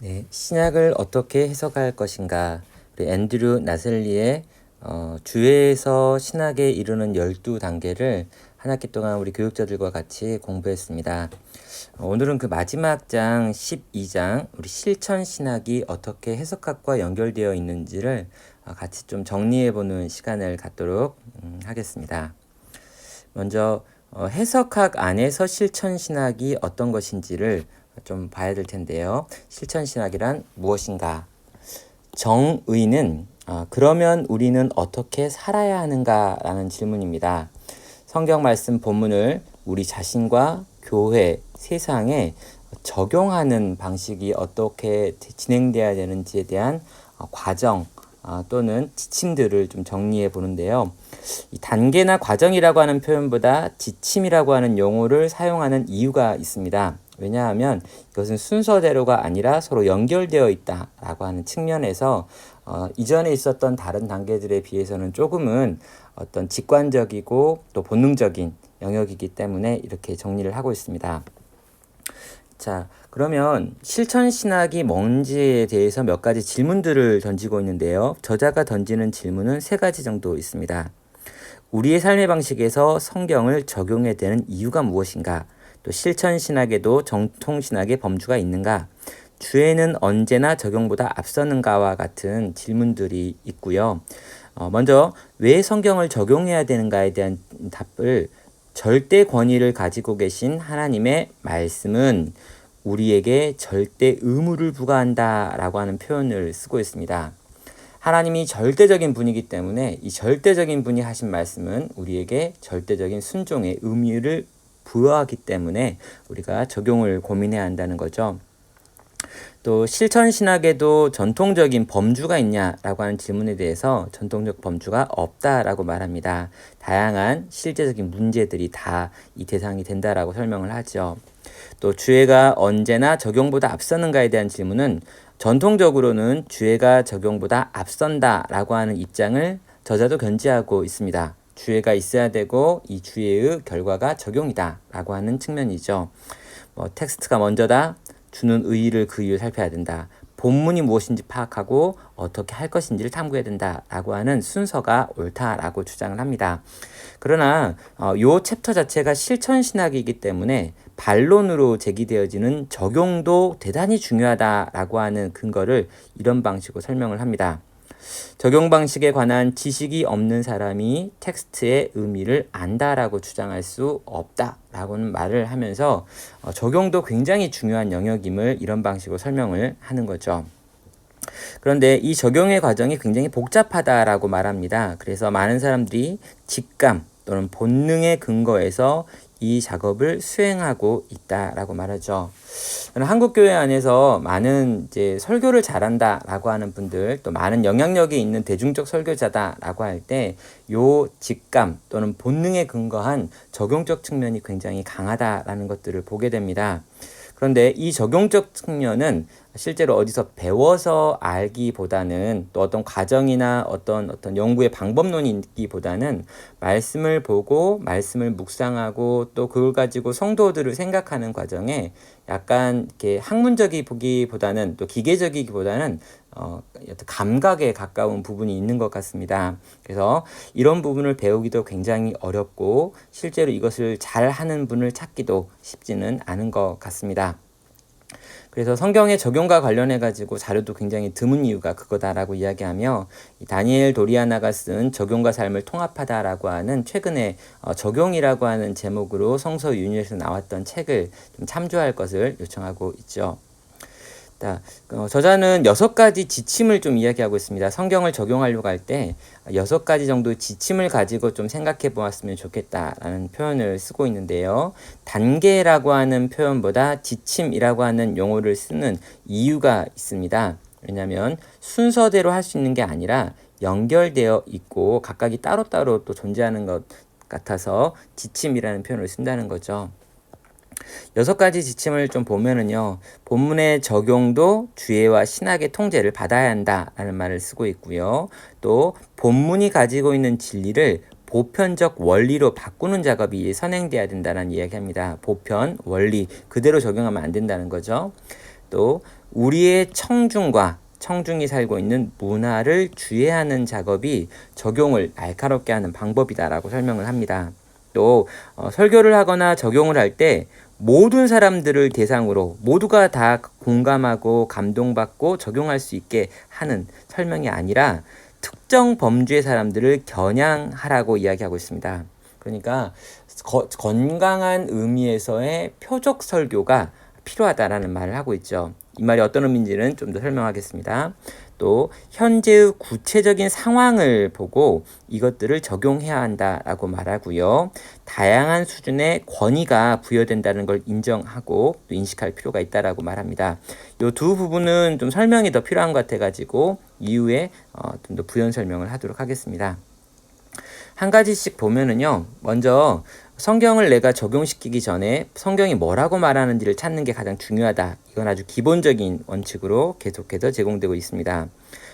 네, 신약을 어떻게 해석할 것인가. 우리 앤드류 나셀리의 주에서 신학에 이르는 12단계를 한 학기 동안 우리 교육자들과 같이 공부했습니다. 오늘은 그 마지막 장 12장 우리 실천 신학이 어떻게 해석학과 연결되어 있는지를 같이 좀 정리해보는 시간을 갖도록 하겠습니다. 먼저 해석학 안에서 실천 신학이 어떤 것인지를 좀 봐야 될 텐데요. 실천 신학이란 무엇인가? 정의는 그러면 우리는 어떻게 살아야 하는가라는 질문입니다. 성경 말씀 본문을 우리 자신과 교회, 세상에 적용하는 방식이 어떻게 진행돼야 되는지에 대한 과정 또는 지침들을 좀 정리해 보는데요. 이 단계나 과정이라고 하는 표현보다 지침이라고 하는 용어를 사용하는 이유가 있습니다. 왜냐하면 이것은 순서대로가 아니라 서로 연결되어 있다라고 하는 측면에서 이전에 있었던 다른 단계들에 비해서는 조금은 어떤 직관적이고 또 본능적인 영역이기 때문에 이렇게 정리를 하고 있습니다. 자, 그러면 실천 신학이 뭔지에 대해서 몇 가지 질문들을 던지고 있는데요. 저자가 던지는 질문은 3가지 정도 있습니다. 우리의 삶의 방식에서 성경을 적용해야 되는 이유가 무엇인가? 또 실천 신학에도 정통 신학의 범주가 있는가? 주에는 언제나 적용보다 앞서는가와 같은 질문들이 있고요. 먼저 왜 성경을 적용해야 되는가에 대한 답을 절대 권위를 가지고 계신 하나님의 말씀은 우리에게 절대 의무를 부과한다라고 하는 표현을 쓰고 있습니다. 하나님이 절대적인 분이기 때문에 이 절대적인 분이 하신 말씀은 우리에게 절대적인 순종의 의무를 부여하기 때문에 우리가 적용을 고민해야 한다는 거죠. 또 실천 신학에도 전통적인 범주가 있냐라고 하는 질문에 대해서 전통적 범주가 없다라고 말합니다. 다양한 실제적인 문제들이 다 이 대상이 된다라고 설명을 하죠. 또 주애가 언제나 적용보다 앞서는가에 대한 질문은 전통적으로는 주애가 적용보다 앞선다라고 하는 입장을 저자도 견지하고 있습니다. 주애가 있어야 되고 이 주애의 결과가 적용이다라고 하는 측면이죠. 텍스트가 먼저다. 주는 의의를 그 이유를 살펴야 된다. 본문이 무엇인지 파악하고 어떻게 할 것인지를 탐구해야 된다라고 하는 순서가 옳다라고 주장을 합니다. 그러나 이 챕터 자체가 실천 신학이기 때문에 반론으로 제기되어지는 적용도 대단히 중요하다라고 하는 근거를 이런 방식으로 설명을 합니다. 적용 방식에 관한 지식이 없는 사람이 텍스트의 의미를 안다라고 주장할 수 없다라고는 말을 하면서 적용도 굉장히 중요한 영역임을 이런 방식으로 설명을 하는 거죠. 그런데 이 적용의 과정이 굉장히 복잡하다라고 말합니다. 그래서 많은 사람들이 직감 또는 본능에 근거해서 이 작업을 수행하고 있다라고 말하죠. 한국 교회 안에서 많은 이제 설교를 잘한다라고 하는 분들, 또 많은 영향력이 있는 대중적 설교자다라고 할 때 요 직감 또는 본능에 근거한 적용적 측면이 굉장히 강하다라는 것들을 보게 됩니다. 그런데 이 적용적 측면은 실제로 어디서 배워서 알기보다는 또 어떤 과정이나 어떤 연구의 방법론이 있기보다는 말씀을 보고 말씀을 묵상하고 또 그걸 가지고 성도들을 생각하는 과정에 약간 이렇게 학문적이기보다는 또 기계적이기보다는 감각에 가까운 부분이 있는 것 같습니다. 그래서 이런 부분을 배우기도 굉장히 어렵고 실제로 이것을 잘 하는 분을 찾기도 쉽지는 않은 것 같습니다. 그래서 성경의 적용과 관련해 가지고 자료도 굉장히 드문 이유가 그거다라고 이야기하며 다니엘 도리아나가 쓴 적용과 삶을 통합하다라고 하는 최근에 적용이라고 하는 제목으로 성서 윤율에서 나왔던 책을 좀 참조할 것을 요청하고 있죠. 저자는 6가지 지침을 좀 이야기하고 있습니다. 성경을 적용하려고 할 때 6가지 정도의 지침을 가지고 좀 생각해 보았으면 좋겠다라는 표현을 쓰고 있는데요. 단계라고 하는 표현보다 지침이라고 하는 용어를 쓰는 이유가 있습니다. 왜냐하면 순서대로 할 수 있는 게 아니라 연결되어 있고 각각이 따로따로 또 존재하는 것 같아서 지침이라는 표현을 쓴다는 거죠. 6가지 지침을 좀 보면은요, 본문의 적용도 주예와 신학의 통제를 받아야 한다라는 말을 쓰고 있고요. 또 본문이 가지고 있는 진리를 보편적 원리로 바꾸는 작업이 선행돼야 된다는 이야기합니다. 보편, 원리 그대로 적용하면 안 된다는 거죠. 또 우리의 청중이 살고 있는 문화를 주의하는 작업이 적용을 날카롭게 하는 방법이다라고 설명을 합니다. 또 설교를 하거나 적용을 할 때 모든 사람들을 대상으로 모두가 다 공감하고 감동받고 적용할 수 있게 하는 설명이 아니라 특정 범주의 사람들을 겨냥하라고 이야기하고 있습니다. 그러니까 건강한 의미에서의 표적 설교가 필요하다라는 말을 하고 있죠. 이 말이 어떤 의미인지는 좀 더 설명하겠습니다. 또 현재의 구체적인 상황을 보고 이것들을 적용해야 한다라고 말하고요. 다양한 수준의 권위가 부여된다는 걸 인정하고 또 인식할 필요가 있다라고 말합니다. 이 두 부분은 좀 설명이 더 필요한 것 같아가지고 이후에 좀 더 부연 설명을 하도록 하겠습니다. 한 가지씩 보면은요. 먼저 성경을 내가 적용시키기 전에 성경이 뭐라고 말하는지를 찾는 게 가장 중요하다. 이건 아주 기본적인 원칙으로 계속해서 제공되고 있습니다.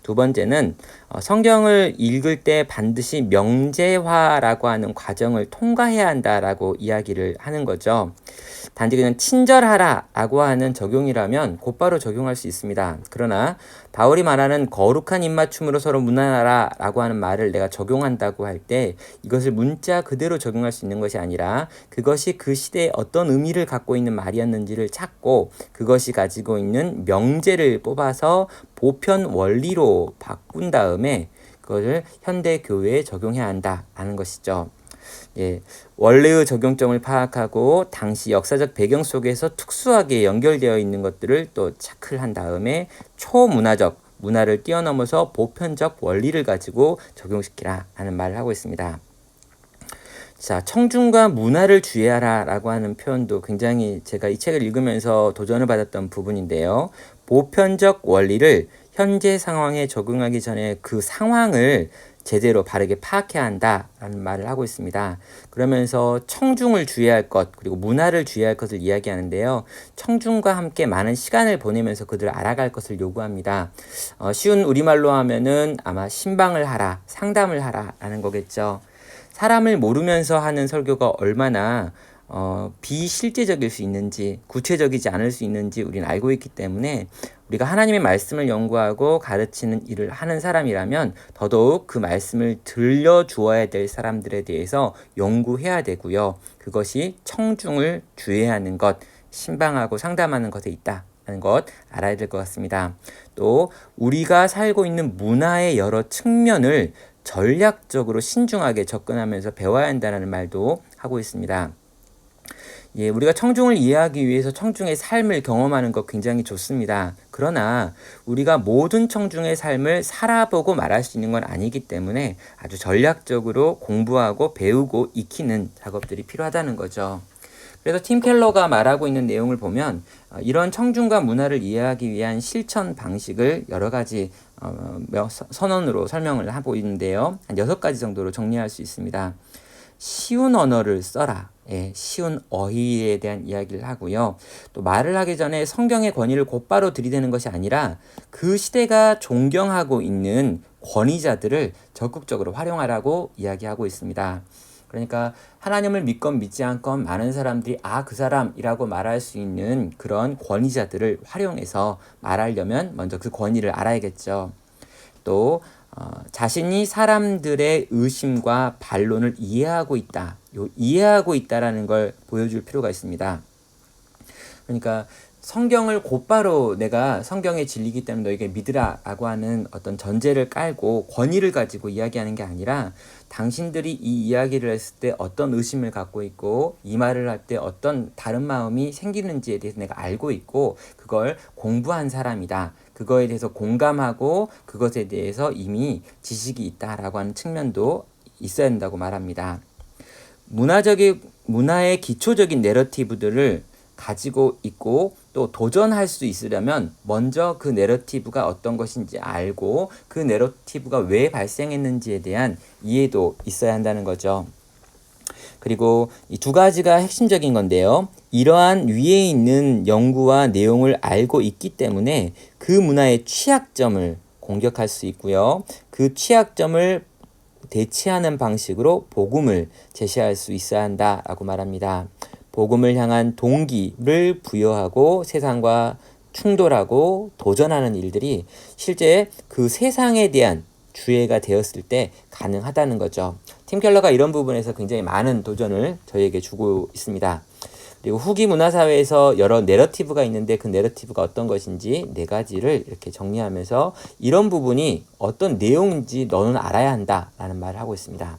두 번째는 성경을 읽을 때 반드시 명제화라고 하는 과정을 통과해야 한다라고 이야기를 하는 거죠. 단지 그냥 친절하라라고 하는 적용이라면 곧바로 적용할 수 있습니다. 그러나 바울이 말하는 거룩한 입맞춤으로 서로 무난하라라고 하는 말을 내가 적용한다고 할 때 이것을 문자 그대로 적용할 수 있는 것이 아니라 그것이 그 시대에 어떤 의미를 갖고 있는 말이었는지를 찾고 그것이 가지고 있는 명제를 뽑아서 보편 원리로 바꾼 다음에 그것을 현대 교회에 적용해야 한다라는 것이죠. 예, 원래의 적용점을 파악하고 당시 역사적 배경 속에서 특수하게 연결되어 있는 것들을 또 체크한 다음에 초문화적 문화를 뛰어넘어서 보편적 원리를 가지고 적용시키라 하는 말을 하고 있습니다. 자, 청중과 문화를 주의하라 라고 하는 표현도 굉장히 제가 이 책을 읽으면서 도전을 받았던 부분인데요. 보편적 원리를 현재 상황에 적용하기 전에 그 상황을 제대로 바르게 파악해야 한다라는 말을 하고 있습니다. 그러면서 청중을 주의할 것 그리고 문화를 주의할 것을 이야기하는데요. 청중과 함께 많은 시간을 보내면서 그들을 알아갈 것을 요구합니다. 쉬운 우리말로 하면은 아마 신방을 하라, 상담을 하라 라는 거겠죠. 사람을 모르면서 하는 설교가 얼마나 비실제적일 수 있는지 구체적이지 않을 수 있는지 우리는 알고 있기 때문에 우리가 하나님의 말씀을 연구하고 가르치는 일을 하는 사람이라면 더더욱 그 말씀을 들려주어야 될 사람들에 대해서 연구해야 되고요. 그것이 청중을 주의하는 것, 신방하고 상담하는 것에 있다는 것 알아야 될 것 같습니다. 또 우리가 살고 있는 문화의 여러 측면을 전략적으로 신중하게 접근하면서 배워야 한다는 말도 하고 있습니다. 예, 우리가 청중을 이해하기 위해서 청중의 삶을 경험하는 것 굉장히 좋습니다. 그러나 우리가 모든 청중의 삶을 살아보고 말할 수 있는 건 아니기 때문에 아주 전략적으로 공부하고 배우고 익히는 작업들이 필요하다는 거죠. 그래서 팀 켈러가 말하고 있는 내용을 보면 이런 청중과 문화를 이해하기 위한 실천 방식을 여러 가지 선언으로 설명을 하고 있는데요. 한 6가지 정도로 정리할 수 있습니다. 쉬운 언어를 써라. 예, 쉬운 어휘에 대한 이야기를 하고요. 또 말을 하기 전에 성경의 권위를 곧바로 들이대는 것이 아니라 그 시대가 존경하고 있는 권위자들을 적극적으로 활용하라고 이야기하고 있습니다. 그러니까 하나님을 믿건 믿지 않건 많은 사람들이 그 사람이라고 말할 수 있는 그런 권위자들을 활용해서 말하려면 먼저 그 권위를 알아야겠죠. 또 자신이 사람들의 의심과 반론을 이해하고 있다. 이해하고 있다라는 걸 보여줄 필요가 있습니다. 그러니까 성경을 곧바로 내가 성경의 진리이기 때문에 너에게 믿으라 라고 하는 어떤 전제를 깔고 권위를 가지고 이야기하는 게 아니라 당신들이 이 이야기를 했을 때 어떤 의심을 갖고 있고 이 말을 할 때 어떤 다른 마음이 생기는지에 대해서 내가 알고 있고 그걸 공부한 사람이다. 그거에 대해서 공감하고 그것에 대해서 이미 지식이 있다라고 하는 측면도 있어야 된다고 말합니다. 문화의 기초적인 내러티브들을 가지고 있고 또 도전할 수 있으려면 먼저 그 내러티브가 어떤 것인지 알고 그 내러티브가 왜 발생했는지에 대한 이해도 있어야 한다는 거죠. 그리고 이 2가지가 핵심적인 건데요. 이러한 위에 있는 연구와 내용을 알고 있기 때문에 그 문화의 취약점을 공격할 수 있고요. 그 취약점을 대체하는 방식으로 복음을 제시할 수 있어야 한다라고 말합니다. 복음을 향한 동기를 부여하고 세상과 충돌하고 도전하는 일들이 실제 그 세상에 대한 주체가 되었을 때 가능하다는 거죠. 팀 켈러가 이런 부분에서 굉장히 많은 도전을 저희에게 주고 있습니다. 그리고 후기 문화사회에서 여러 내러티브가 있는데 그 내러티브가 어떤 것인지 4가지를 이렇게 정리하면서 이런 부분이 어떤 내용인지 너는 알아야 한다라는 말을 하고 있습니다.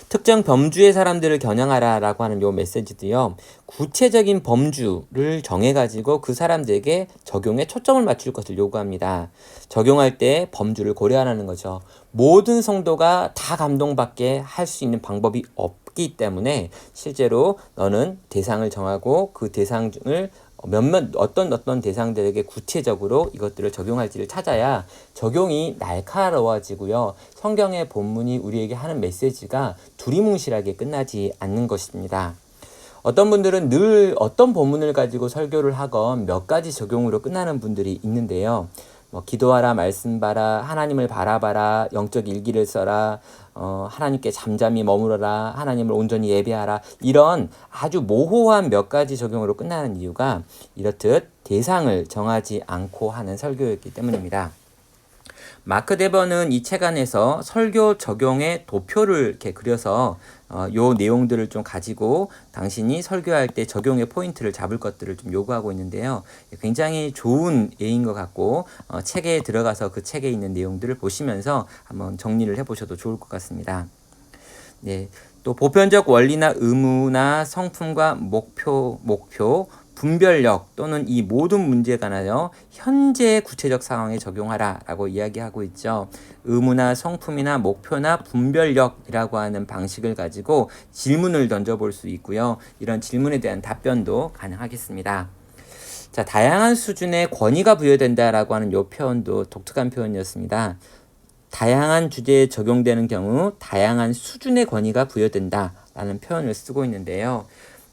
특정 범주의 사람들을 겨냥하라 라고 하는 요 메시지도요, 구체적인 범주를 정해가지고 그 사람들에게 적용에 초점을 맞출 것을 요구합니다. 적용할 때 범주를 고려하라는 거죠. 모든 성도가 다 감동받게 할 수 있는 방법이 없기 때문에 실제로 너는 대상을 정하고 그 대상을 어떤 대상들에게 구체적으로 이것들을 적용할지를 찾아야 적용이 날카로워지고요. 성경의 본문이 우리에게 하는 메시지가 두리뭉실하게 끝나지 않는 것입니다. 어떤 분들은 늘 어떤 본문을 가지고 설교를 하건 몇 가지 적용으로 끝나는 분들이 있는데요. 기도하라, 말씀 봐라, 하나님을 바라봐라, 영적 일기를 써라, 하나님께 잠잠히 머무러라, 하나님을 온전히 예배하라, 이런 아주 모호한 몇 가지 적용으로 끝나는 이유가 이렇듯 대상을 정하지 않고 하는 설교였기 때문입니다. 마크 데버는 이 책 안에서 설교 적용의 도표를 이렇게 그려서 요 내용들을 좀 가지고 당신이 설교할 때 적용의 포인트를 잡을 것들을 좀 요구하고 있는데요. 굉장히 좋은 예인 것 같고 책에 들어가서 그 책에 있는 내용들을 보시면서 한번 정리를 해보셔도 좋을 것 같습니다. 네, 또 보편적 원리나 의무나 성품과 목표, 분별력 또는 이 모든 문제에 관하여 현재 구체적 상황에 적용하라 라고 이야기하고 있죠. 의무나 성품이나 목표나 분별력이라고 하는 방식을 가지고 질문을 던져볼 수 있고요. 이런 질문에 대한 답변도 가능하겠습니다. 자, 다양한 수준의 권위가 부여된다라고 하는 이 표현도 독특한 표현이었습니다. 다양한 주제에 적용되는 경우 다양한 수준의 권위가 부여된다라는 표현을 쓰고 있는데요.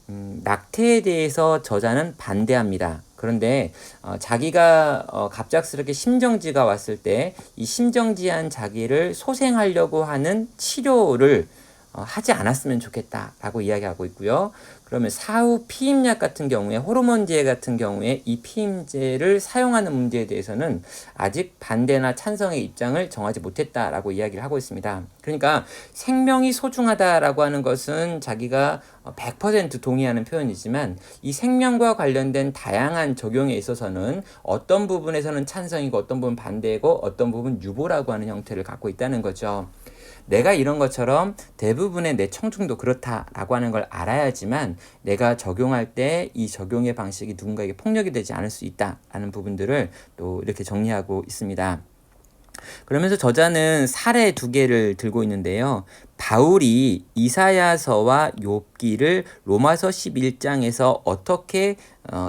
낙태에 대해서 저자는 반대합니다. 그런데 자기가 갑작스럽게 심정지가 왔을 때 이 심정지한 자기를 소생하려고 하는 치료를 하지 않았으면 좋겠다라고 이야기하고 있고요. 그러면 사후 피임약 같은 경우에, 호르몬제 같은 경우에 이 피임제를 사용하는 문제에 대해서는 아직 반대나 찬성의 입장을 정하지 못했다라고 이야기를 하고 있습니다. 그러니까 생명이 소중하다라고 하는 것은 자기가 100% 동의하는 표현이지만 이 생명과 관련된 다양한 적용에 있어서는 어떤 부분에서는 찬성이고 어떤 부분 반대이고 어떤 부분 유보라고 하는 형태를 갖고 있다는 거죠. 내가 이런 것처럼 대부분의 내 청중도 그렇다라고 하는 걸 알아야지만 내가 적용할 때 이 적용의 방식이 누군가에게 폭력이 되지 않을 수 있다라는 부분들을 또 이렇게 정리하고 있습니다. 그러면서 저자는 사례 2개를 들고 있는데요. 바울이 이사야서와 욥기를 로마서 11장에서 어떻게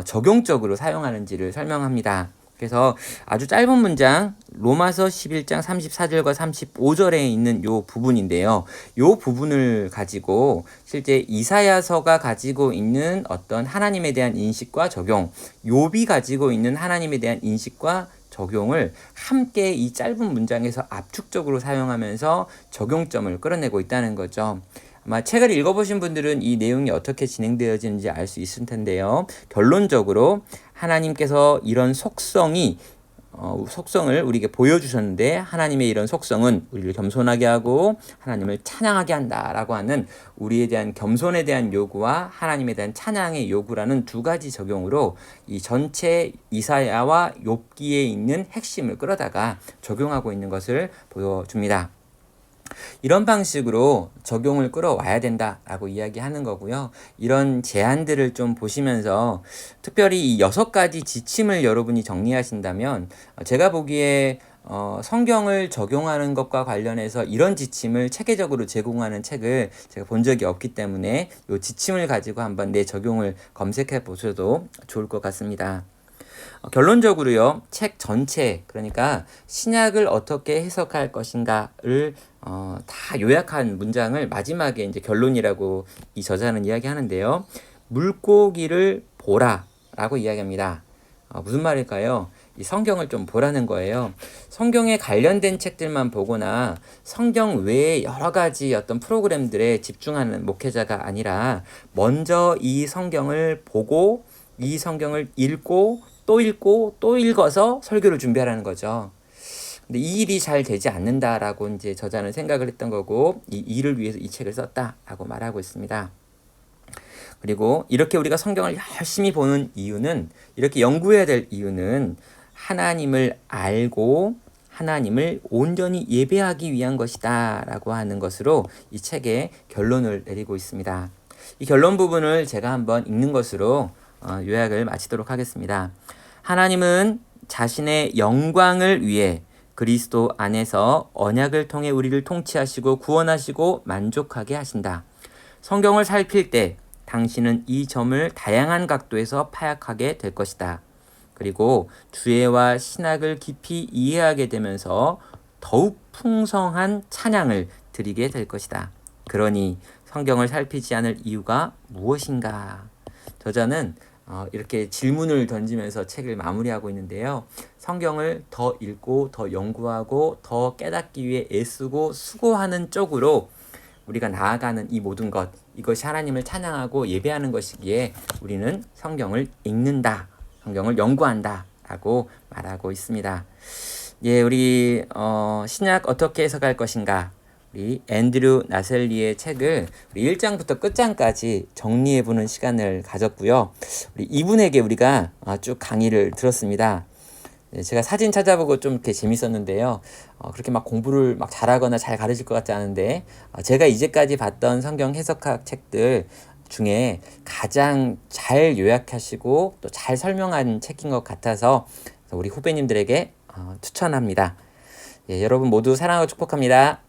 적용적으로 사용하는지를 설명합니다. 그래서 아주 짧은 문장 로마서 11장 34절과 35절에 있는 요 부분인데요. 요 부분을 가지고 실제 이사야서가 가지고 있는 어떤 하나님에 대한 인식과 적용, 욥이 가지고 있는 하나님에 대한 인식과 적용을 함께 이 짧은 문장에서 압축적으로 사용하면서 적용점을 끌어내고 있다는 거죠. 아마 책을 읽어보신 분들은 이 내용이 어떻게 진행되어지는지 알 수 있을 텐데요. 결론적으로 하나님께서 이런 속성을 우리에게 보여주셨는데 하나님의 이런 속성은 우리를 겸손하게 하고 하나님을 찬양하게 한다라고 하는 우리에 대한 겸손에 대한 요구와 하나님에 대한 찬양의 요구라는 2가지 적용으로 이 전체 이사야와 욥기에 있는 핵심을 끌어다가 적용하고 있는 것을 보여줍니다. 이런 방식으로 적용을 끌어와야 된다라고 이야기하는 거고요. 이런 제안들을 좀 보시면서 특별히 이 6가지 지침을 여러분이 정리하신다면 제가 보기에 성경을 적용하는 것과 관련해서 이런 지침을 체계적으로 제공하는 책을 제가 본 적이 없기 때문에 이 지침을 가지고 한번 내 적용을 검색해 보셔도 좋을 것 같습니다. 결론적으로요, 책 전체, 그러니까 신약을 어떻게 해석할 것인가를 다 요약한 문장을 마지막에 이제 결론이라고 이 저자는 이야기하는데요. 물고기를 보라 라고 이야기합니다. 무슨 말일까요? 이 성경을 좀 보라는 거예요. 성경에 관련된 책들만 보거나 성경 외에 여러 가지 어떤 프로그램들에 집중하는 목회자가 아니라 먼저 이 성경을 보고 이 성경을 읽고 또 읽고 또 읽어서 설교를 준비하라는 거죠. 근데 이 일이 잘 되지 않는다라고 이제 저자는 생각을 했던 거고, 이 일을 위해서 이 책을 썼다라고 말하고 있습니다. 그리고 이렇게 우리가 성경을 열심히 보는 이유는, 이렇게 연구해야 될 이유는 하나님을 알고 하나님을 온전히 예배하기 위한 것이다 라고 하는 것으로 이 책에 결론을 내리고 있습니다. 이 결론 부분을 제가 한번 읽는 것으로 요약을 마치도록 하겠습니다. 하나님은 자신의 영광을 위해 그리스도 안에서 언약을 통해 우리를 통치하시고 구원하시고 만족하게 하신다. 성경을 살필 때 당신은 이 점을 다양한 각도에서 파악하게 될 것이다. 그리고 주예와 신학을 깊이 이해하게 되면서 더욱 풍성한 찬양을 드리게 될 것이다. 그러니 성경을 살피지 않을 이유가 무엇인가? 저자는 이렇게 질문을 던지면서 책을 마무리하고 있는데요. 성경을 더 읽고 더 연구하고 더 깨닫기 위해 애쓰고 수고하는 쪽으로 우리가 나아가는 이 모든 것, 이것이 하나님을 찬양하고 예배하는 것이기에 우리는 성경을 읽는다, 성경을 연구한다 라고 말하고 있습니다. 예, 우리 신약 어떻게 해석할 것인가, 우리 앤드류 나셀리의 책을 우리 1장부터 끝장까지 정리해보는 시간을 가졌고요. 우리 이분에게 우리가 쭉 강의를 들었습니다. 제가 사진 찾아보고 좀 이렇게 재밌었는데요. 그렇게 막 공부를 막 잘하거나 잘 가르칠 것 같지 않은데, 제가 이제까지 봤던 성경 해석학 책들 중에 가장 잘 요약하시고 또 잘 설명한 책인 것 같아서 우리 후배님들에게 추천합니다. 예, 여러분 모두 사랑하고 축복합니다.